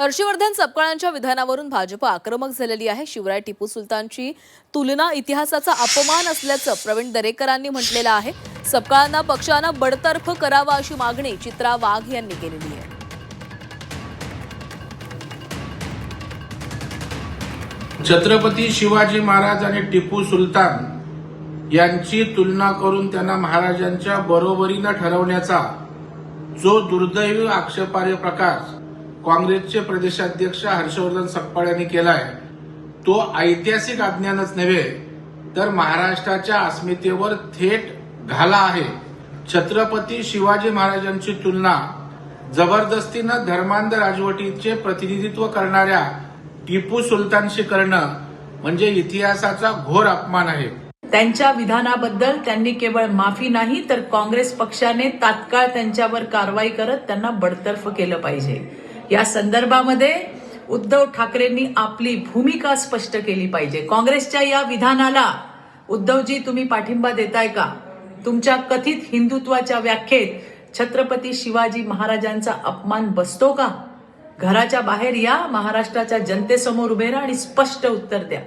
हर्षवर्धन सपकाळांच्या विधानावरून भाजप आक्रमक झालेली आहे। शिवराय टिपू सुलतानची तुलना इतिहासाचा अपमान असल्याचं प्रवीण दरेकरांनी म्हटलेलं आहे। सपकाळांना पक्षानं बडतर्फ करावा अशी मागणी चित्रा वाघ यांनी केलेली आहे। छत्रपती शिवाजी महाराज आणि टिपू सुलतान यांची तुलना करून त्यांना महाराजांच्या बरोबरीने ठरवण्याचा जो दुर्दैवी आक्षेपार्ह प्रकार काँग्रेसचे प्रदेशाध्यक्ष हर्षवर्धन सपकाळ यांनी केलाय, तो ऐतिहासिक अज्ञानच नव्हे तर महाराष्ट्राच्या अस्मितेवर थेट घाला आहे। छत्रपती शिवाजी महाराजांची तुलना जबरदस्तीनं धर्मांध राजवटीचे प्रतिनिधित्व करणाऱ्या टिपू सुलतानशी करणं म्हणजे इतिहासाचा घोर अपमान आहे। त्यांच्या विधानाबद्दल त्यांनी केवळ माफी नाही तर काँग्रेस पक्षाने तात्काळ त्यांच्यावर कारवाई करत त्यांना बडतर्फ केलं पाहिजे। या संदर्भामध्ये उद्धव ठाकरेंनी आपली भूमिका स्पष्ट केली पाहिजे। काँग्रेसच्या या विधानाला उद्धवजी तुम्ही पाठिंबा देताय का? तुमच्या कथित हिंदुत्वाच्या व्याख्येत छत्रपती शिवाजी महाराजांचा अपमान बसतो का? घराच्या बाहेर या, महाराष्ट्राच्या जनतेसमोर उभे राहा आणि स्पष्ट उत्तर द्या।